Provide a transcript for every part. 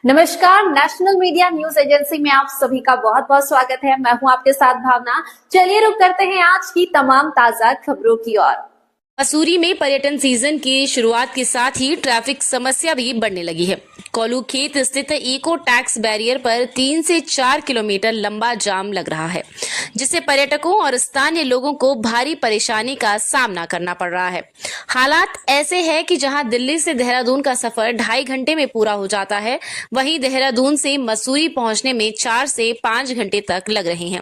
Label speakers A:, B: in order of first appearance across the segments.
A: नमस्कार, national media news agency में आप सभी का बहुत बहुत स्वागत है। मैं हूं आपके साथ भावना। चलिए रुक करते हैं आज की तमाम ताजा खबरों की ओर।
B: मसूरी में पर्यटन सीजन की शुरुआत के साथ ही ट्रैफिक समस्या भी बढ़ने लगी है। कोल्लू खेत स्थित इको टैक्स बैरियर पर 3 से 4 किलोमीटर लंबा जाम लग रहा है, जिससे पर्यटकों और स्थानीय लोगों को भारी परेशानी का सामना करना पड़ रहा है। हालात ऐसे हैं कि जहां दिल्ली से देहरादून का सफर 2.5 घंटे में पूरा हो जाता है, वहीं देहरादून से मसूरी पहुंचने में 4 से 5 घंटे तक लग रहे हैं।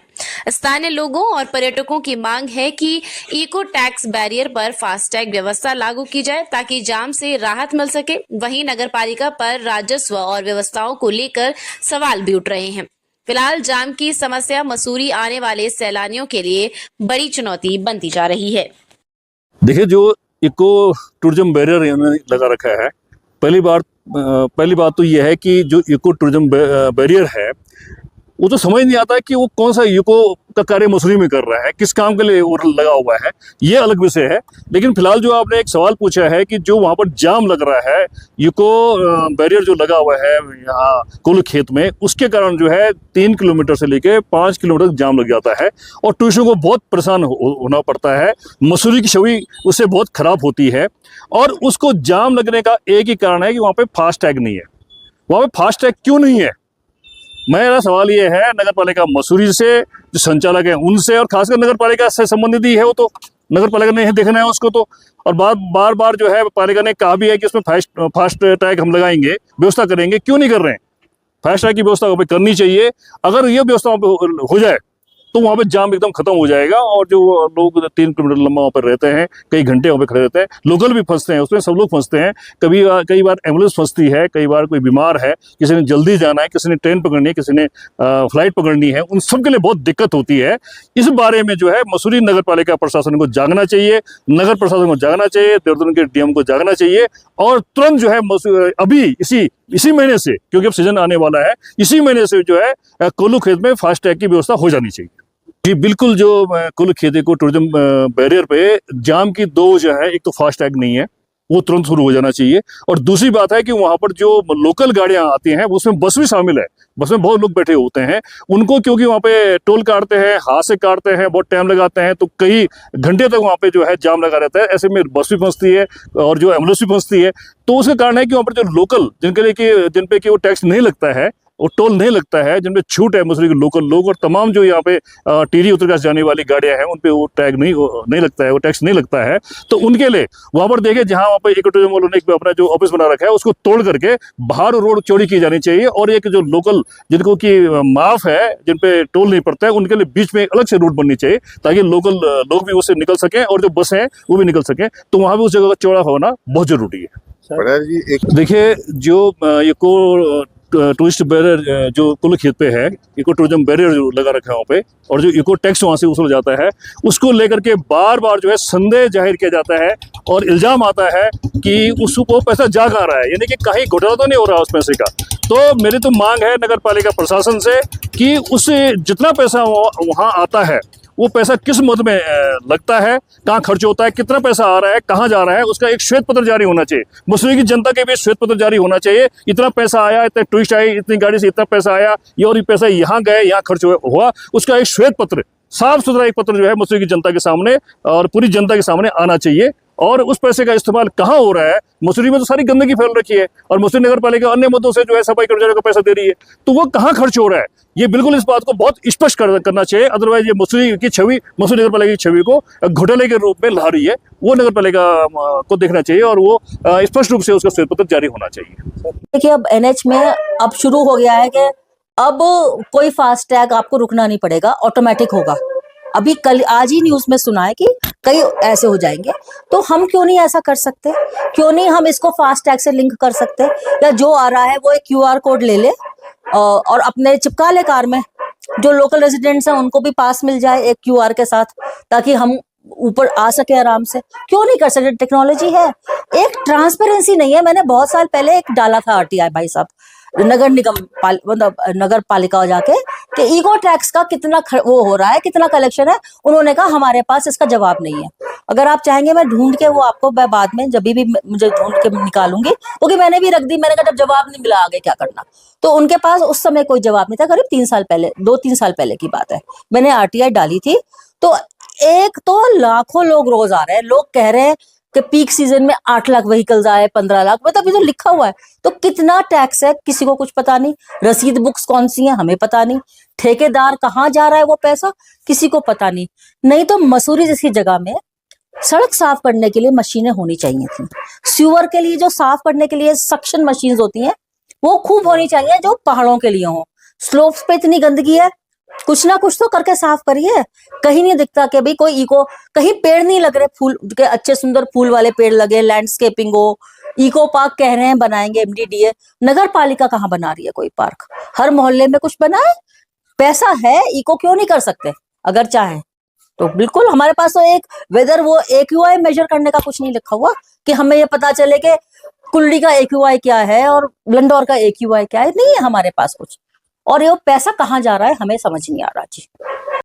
B: स्थानीय लोगों और पर्यटकों की मांग है कि इको टैक्स बैरियर पर फास्टैग व्यवस्था लागू की जाए ताकि जाम से राहत मिल सके। वहीं नगरपालिका पर राजस्व और व्यवस्थाओं को लेकर सवाल भी उठ रहे हैं। फिलहाल जाम की समस्या मसूरी आने वाले सैलानियों के लिए बड़ी चुनौती बनती जा रही है।
C: देखिए, जो इको टूरिज्म बैरियर इन्होंने लगा रखा है, पहली बात तो यह है कि जो इको टूरिज्म बैरियर है वो तो समझ नहीं आता कि वो कौन सा इको का कार्य मसूरी में कर रहा है, किस काम के लिए वो लगा हुआ है, ये अलग विषय है। लेकिन फिलहाल जो आपने एक सवाल पूछा है कि जो वहाँ पर जाम लग रहा है, इको बैरियर जो लगा हुआ है यहाँ कोल्लू खेत में, उसके कारण जो है 3 किलोमीटर से लेके 5 किलोमीटर तक जाम लग जाता है और टूरिस्टों को बहुत परेशान होना पड़ता है। मसूरी की छवि उससे बहुत खराब होती है और उसको जाम लगने का एक ही कारण है कि वहाँ पे फास्टैग नहीं है। वहाँ पे फास्टैग क्यों नहीं है? मेरा सवाल ये है नगर पालिका मसूरी से, जो संचालक है उनसे, और खासकर नगर पालिका से संबंधित ही है वो, तो नगर पालिका ने देखना है उसको तो। और बार बार जो है पालिका ने कहा भी है कि उसमें फास्ट टैग हम लगाएंगे, व्यवस्था करेंगे, क्यों नहीं कर रहे हैं? फास्ट टैग की व्यवस्था वहाँ पे करनी चाहिए। अगर ये व्यवस्था वहाँ पे हो जाए तो वहाँ पे जाम एकदम खत्म हो जाएगा और जो लोग 3 किलोमीटर लंबा वहाँ पर रहते हैं, कई घंटे वहाँ पे खड़े रहते हैं, लोकल भी फंसते हैं उसमें, सब लोग फंसते हैं। कई बार एम्बुलेंस फंसती है, कई बार कोई बीमार है, किसी ने जल्दी जाना है, किसी ने ट्रेन पकड़नी है, किसी ने फ्लाइट पकड़नी है, उन सब के लिए बहुत दिक्कत होती है। इस बारे में जो है मसूरी नगर पालिका प्रशासन को जागना चाहिए, नगर प्रशासन को जागना चाहिए, देहरादून के डीएम को जागना चाहिए और तुरंत जो है अभी इसी महीने से, क्योंकि अब सीजन आने वाला है, इसी महीने से जो है कोल्लू खेत में फास्टैग की व्यवस्था हो जानी चाहिए। जी बिल्कुल, जो कोल्लू खेत को टूरिज्म बैरियर पे जाम की दो वजह है, एक तो फास्टैग नहीं है, वो तुरंत शुरू हो जाना चाहिए। और दूसरी बात है कि वहां पर जो लोकल गाड़ियां आती हैं उसमें बस भी शामिल है, बस में बहुत लोग बैठे होते हैं, उनको क्योंकि वहां पे टोल काटते हैं, हाथ से काटते हैं, बहुत टाइम लगाते हैं, तो कई घंटे तक वहां पे जो है जाम लगा रहता है। ऐसे में बस भी फंसती है और जो एम्बुलेंस भी फंसती है। तो उसका कारण है कि वहां पर जो लोकल जिन पे कि वो टैक्स नहीं लगता है, वो टोल नहीं लगता है, जिनपे छूट है मसूरी के लोकल लोग, और तमाम जो यहाँ पे टिहरी उत्तरकाशी जाने वाली गाड़ियां हैं उनपे वो टैग नहीं लगता है, वो टैक्स नहीं लगता है। तो उनके लिए वहां पर देखे, जहां वहाँ पे इको टूरिज्म वालों ने अपना जो ऑफिस बना रखा है उसको तोड़ करके बाहर रोड चौड़ी की जानी चाहिए और एक जो लोकल जिनको की माफ है, जिनपे टोल नहीं पड़ता है, उनके लिए बीच में अलग से रूट बननी चाहिए ताकि लोकल लोग भी उससे निकल सकें और जो बस है वो भी निकल सकें। तो वहां भी उस जगह का चौड़ा होना बहुत जरूरी है। देखिए, जो इको टूरिस्ट बैरियर जो कोल्लू खेत पे है, इको टूरिज्म बैरियर जो लगा रखा है वहाँ पे, और जो इको टैक्स वहाँ से वसूल जाता है, उसको लेकर के बार बार जो है संदेह जाहिर किया जाता है और इल्जाम आता है कि उसको पैसा जा कहाँ रहा है, यानी कि कहीं घोटाला तो नहीं हो रहा उस पैसे का। तो मेरी तो मांग है नगर पालिका प्रशासन से कि उससे जितना पैसा वहाँ आता है वो पैसा किस मद में लगता है, कहाँ खर्च होता है, कितना पैसा आ रहा है, कहाँ जा रहा है, उसका एक श्वेत पत्र जारी होना चाहिए। मसूरी की जनता के भी श्वेत पत्र जारी होना चाहिए। इतना पैसा आया, इतने टूरिस्ट आए, इतनी गाड़ी से इतना पैसा आया, ये और ये पैसा यहाँ गए, यहाँ खर्च हुआ, उसका एक श्वेत पत्र, साफ सुथरा एक पत्र जो है मसूरी की जनता के सामने और पूरी जनता के सामने आना चाहिए। और उस पैसे का इस्तेमाल कहाँ हो रहा है? मसूरी में तो सारी गंदगी फैल रखी है और मसूरी नगर पालिका अन्य मुद्दों से जो है सफाई कर्मचारियों को पैसा दे रही है, तो वो कहाँ खर्च हो रहा है? ये बिल्कुल इस बात को बहुत स्पष्ट करना चाहिए। अदरवाइज ये मसूरी की छवि, मसूरी नगर पालिका की छवि को घोटाले के रूप में ला रही है, वो नगर पालिका को देखना चाहिए और वो स्पष्ट रूप से उसका श्वेत पत्र जारी होना चाहिए।
D: देखिए, अब एनएच में अब शुरू हो गया है कि अब कोई फास्टैग आपको रुकना नहीं पड़ेगा, ऑटोमेटिक होगा। अभी आज ही न्यूज में सुना है कि कई ऐसे हो जाएंगे, तो हम क्यों नहीं ऐसा कर सकते? क्यों नहीं हम इसको फास्टैग से लिंक कर सकते? या जो आ रहा है वो एक क्यूआर कोड ले ले और अपने चिपका ले कार में, जो लोकल रेजिडेंट्स हैं उनको भी पास मिल जाए एक क्यूआर के साथ, ताकि हम ऊपर आ सके आराम से। क्यों नहीं कर सकते? टेक्नोलॉजी है। एक ट्रांसपेरेंसी नहीं है। मैंने बहुत साल पहले एक डाला था आरटीआई भाई साहब, नगर निगम मतलब नगर पालिका जाके, कि इको टैक्स का कितना वो हो रहा है, कितना कलेक्शन है। उन्होंने कहा हमारे पास इसका जवाब नहीं है। अगर आप चाहेंगे मैं ढूंढ के वो आपको मैं बाद में जब भी मुझे ढूंढ के निकालूंगी, क्योंकि मैंने भी रख दी। मैंने कहा जब जवाब नहीं मिला आगे क्या करना। तो उनके पास उस समय कोई जवाब नहीं था। करीब 3 साल पहले, 2-3 साल पहले की बात है, मैंने आरटीआई डाली थी। तो एक तो लाखों लोग रोज आ रहे हैं, लोग कह रहे हैं कि पीक सीजन में 8 लाख व्हीकल्स आए, 15 लाख, मतलब ये तो लिखा हुआ है। तो कितना टैक्स है किसी को कुछ पता नहीं, रसीद बुक्स कौन सी हैं हमें पता नहीं, ठेकेदार कहाँ जा रहा है वो पैसा किसी को पता नहीं। नहीं तो मसूरी जैसी जगह में सड़क साफ करने के लिए मशीनें होनी चाहिए थी। सीवर के लिए जो साफ करने के लिए सक्शन मशीन होती हैं वो खूब होनी चाहिए, जो पहाड़ों के लिए हो। स्लोप्स पे इतनी गंदगी है, कुछ ना कुछ तो करके साफ करिए। कहीं नहीं दिखता कि भाई कोई इको, कहीं पेड़ नहीं लग रहे, फूल के अच्छे सुंदर फूल वाले पेड़ लगे, लैंडस्केपिंग हो, इको पार्क कह रहे हैं बनाएंगे एमडीडीए, नगर पालिका कहाँ बना रही है कोई पार्क? हर मोहल्ले में कुछ बनाए, पैसा है, इको क्यों नहीं कर सकते? अगर चाहें तो बिल्कुल। हमारे पास तो एक वेदर वो एक्यूआई मेजर करने का कुछ नहीं लिखा हुआ कि हमें ये पता चले कि कुल्ली का एक्यूआई क्या है और लंडौर का एक्यूआई क्या है, नहीं है हमारे पास कुछ। और ये पैसा कहाँ जा रहा है हमें समझ नहीं आ रहा जी।